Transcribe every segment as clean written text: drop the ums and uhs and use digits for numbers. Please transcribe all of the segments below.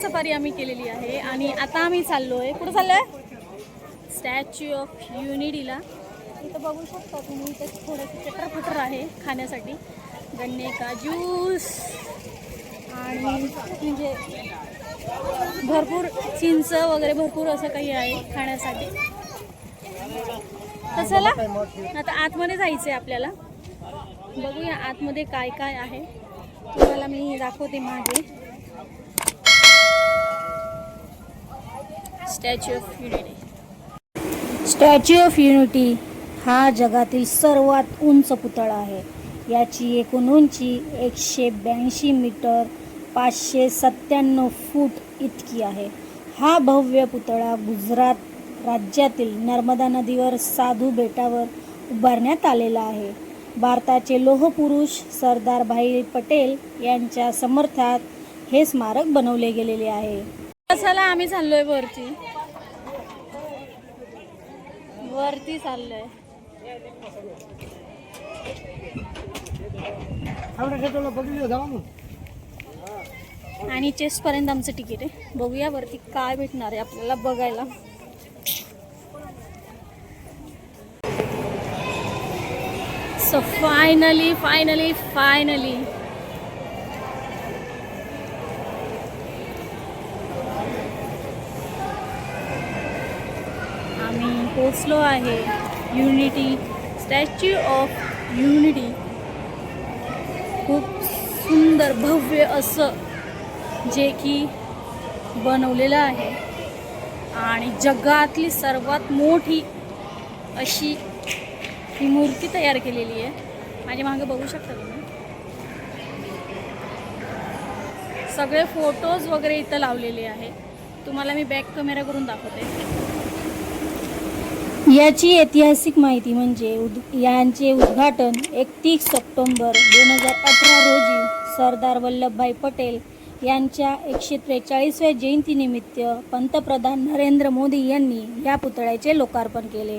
Safari आम्ही केलेली आहे आणि आता आम्ही चाललोय. कुठं चाललोय? स्टॅच्यू ऑफ युनिटीला. इथं बघू शकता तुम्ही, इथे थोडंसं चटरपटर आहे खाण्यासाठी. गन्ने का ज्यूस आणि म्हणजे भरपूर चिंच वगैरे भरपूर असं काही आहे खाण्यासाठी. तर चला आता आतमध्ये जायचं आहे आपल्याला. बघूया आतमध्ये काय काय आहे, तुम्हाला मी दाखवते मागे. Statue of unity. Statue of unity हा जगातील सर्वात उंच पुतळा आहे. याची एकूण उंची 182 मीटर 597 फूट इतकी आहे. हा भव्य पुतळा गुजरात राज्यातील नर्मदा नदीवर साधू बेटावर उभारण्यात आलेला आहे. भारताचे लोहपुरुष सरदार भाई पटेल यांच्या समर्थनात हे स्मारक बनवले गेलेले आहे. चला आम्ही चाललोय वरती चाललोय. आणि चेस्ट पर्यंत आमचं तिकीट आहे. बघूया वरती काय भेटणार आहे आपल्याला बघायला. सो फायनली आम्ही पोचलो आहे युनिटी, स्टॅच्यू ऑफ युनिटी. खूप सुंदर भव्य असं जे की बनवलेलं आहे आणि जगातली सर्वात मोठी अशी ही मूर्ती तयार केलेली आहे. माझ्या मागे बघू शकता तुम्ही. सगळे फोटोज वगैरे इथं लावलेले आहे. तुम्हाला मी बॅक कॅमेरा करून दाखवते. याची ऐतिहासिक माहिती म्हणजे यांचे उद्घाटन 31 ऑक्टोबर 2018 रोजी सरदार वल्लभभाई पटेल यांच्या 143व्या जयंतीनिमित्त पंतप्रधान नरेंद्र मोदी यांनी या पुतळ्याचे लोकार्पण केले.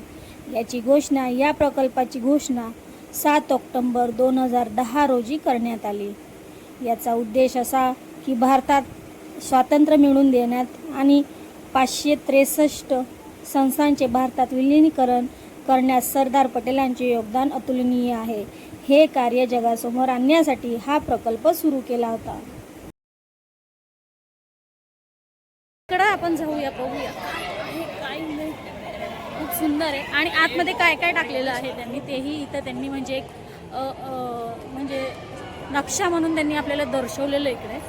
या प्रकल्पाची घोषणा 7 ऑक्टोबर 2010 रोजी करण्यात आली. याचा उद्देश असा की भारतात स्वातंत्र्य मिळवून देण्यात आणि 563 संस्थांचे भारतात विलीनीकरण करण्यास सरदार पटेलांचे योगदान अतुलनीय आहे. हे कार्य जगासमोर आणण्यासाठी हा प्रकल्प सुरू केला होता. इकडे आपण जाऊया, बघूया काय नाही. खूप सुंदर आहे आणि आतमध्ये काय काय टाकलेलं आहे त्यांनी तेही इथं त्यांनी म्हणजे एक म्हणजे नक्षा म्हणून त्यांनी आपल्याला दर्शवलेलं इकडे.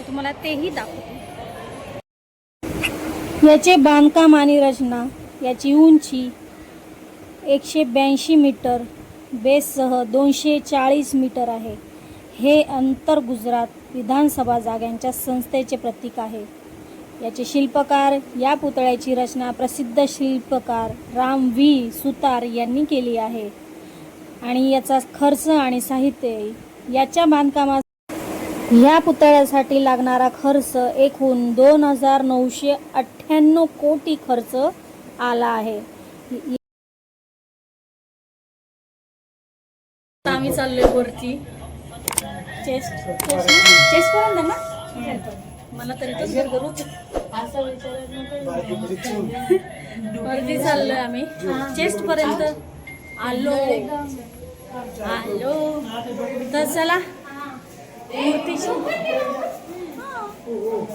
तुम्हाला तेही दाखवते. याचे बांधकाम आणि रचना. याची उंची 182 मीटर, बेससह 240 मीटर आहे. हे अंतर गुजरात विधानसभा जागांच्या संस्थेचे प्रतीक आहे. याचे शिल्पकार. या पुतळ्याची रचना प्रसिद्ध शिल्पकार राम व्ही सुतार यांनी केली आहे. आणि याचा खर्च आणि साहित्य. याच्या बांधकामास या पुतळ्यासाठी लागणारा खर्च एकूण 2,998 कोटी खर्च आला आहे. आम्ही चाललोय वरती. चेस्ट पर्यंत ना मला तरी वरती चाललोय आम्ही. चेस्ट पर्यंत आलो. तर चला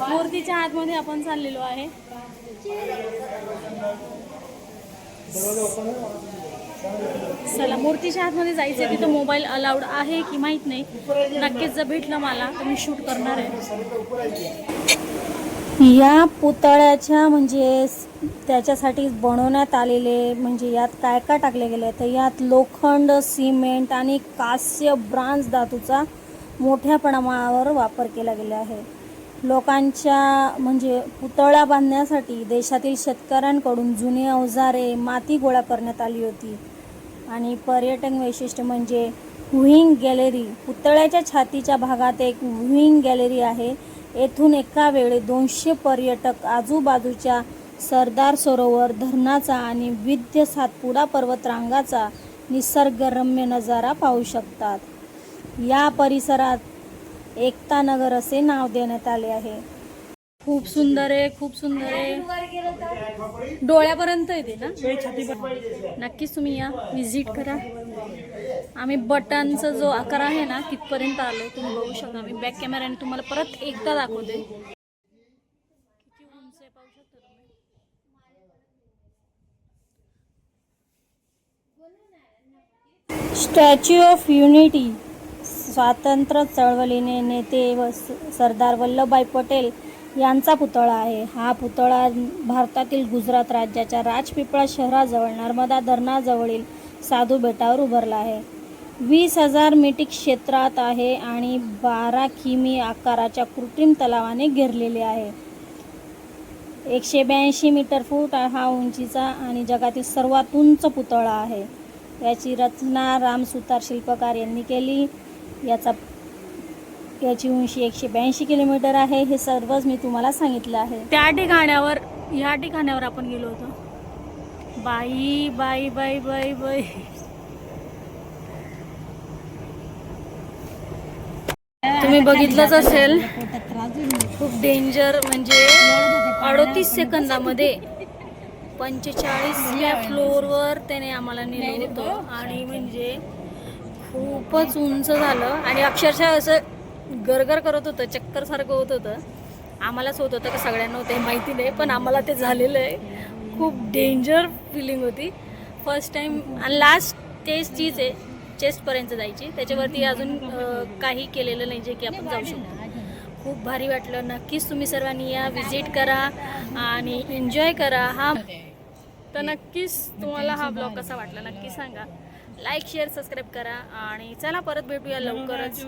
मूर्तीच्या आतमध्ये आपण चाललेलो आहे. चला मूर्तीच्या आतमध्ये जायचं. तिथं मोबाईल अलाउड आहे की माहीत नाही. नक्कीच जर भेटलं मला तर मी शूट करणार आहे. या पुतळ्याच्या म्हणजे त्याच्यासाठी बनवण्यात आलेले म्हणजे यात काय काय टाकले गेले तर यात लोखंड, सिमेंट आणि कांस्य ब्रॉन्झ धातूचा मोठ्या प्रमाणावर वापर केला गेला आहे. लोकांच्या म्हणजे पुतळा बांधण्यासाठी देशातील शेतकऱ्यांकडून जुने अवजारे, माती गोळा करण्यात आली होती. आणि पर्यटन वैशिष्ट्य म्हणजे व्ह्यूइंग गॅलरी. पुतळ्याच्या छातीच्या भागात एक व्ह्यूइंग गॅलरी आहे. येथून एका वेळी 200 पर्यटक आजूबाजूच्या सरदार सरोवर, धरणाचा आणि विंध्य सातपुडा पर्वतरांगाचा निसर्गरम्य नजारा पाहू शकतात. या परिसरात एकता नगर असे नाव देण्यात आले आहे. खूप सुंदर आहे, खूप सुंदर आहे. डोळ्यापर्यंत येते ना. नक्कीच तुम्ही या, विजिट करा. आम्ही बटनचा जो आकार आहे ना तिथपर्यंत आलो, तुम्ही बघू शकता. मी बॅक कॅमेऱ्याने तुम्हाला परत एकदा दाखवते. किती उंच आहे पाहू शकता तुम्ही. स्टॅच्यू ऑफ युनिटी, स्वातंत्र्य चळवळीने नेते व सरदार वल्लभभाई पटेल यांचा पुतळा आहे. हा पुतळा भारतातील गुजरात राज्याच्या राजपिपळा शहराजवळ नर्मदा धरणाजवळील साधू बेटावर उभारला आहे. 20,000 मीटर क्षेत्रात आहे आणि 12 किमी आकाराच्या कृत्रिम तलावाने घेरलेले आहे. 182 मीटर फूट हा उंचीचा आणि जगातील सर्वात उंच पुतळा आहे. याची रचना रामसुतार शिल्पकार यांनी केली. याची उंची 182 किलोमीटर आहे. हे सर्वच मी तुम्हाला सांगितलं आहे. त्या ठिकाणावर, ह्या ठिकाणावर आपण गेलो होतो. बाई बाई बाई बाई बाई, तुम्ही बघितलंच असेल. खूप डेंजर, म्हणजे 38 सेकंदामध्ये 45व्या फ्लोअरवर त्याने आम्हाला नेलं होतं. आणि म्हणजे खूपच उंच झालं आणि अक्षरशः असं गरगर करत होतं, चक्कर सारखं होत होतं. आम्हालाच होत होतं का सगळ्यांना होतं हे माहिती नाही, पण आम्हाला ते झालेलं आहे. खूप डेंजर फिलिंग होती फर्स्ट टाइम. आणि लास्ट टेस्ट चीज आहे, चेस्टपर्यंत जायची, त्याच्यावरती अजून काही केलेलं नाही जे की आपण जाऊ शकतो. खूप भारी वाटलं. नक्कीच तुम्ही सर्वांनी या, विजिट करा आणि एन्जॉय करा. हा तर नक्कीच तुम्हाला हा ब्लॉग कसा वाटला नक्की सांगा. लाईक शेअर सबस्क्राईब करा आणि चला परत भेटूया लवकरच.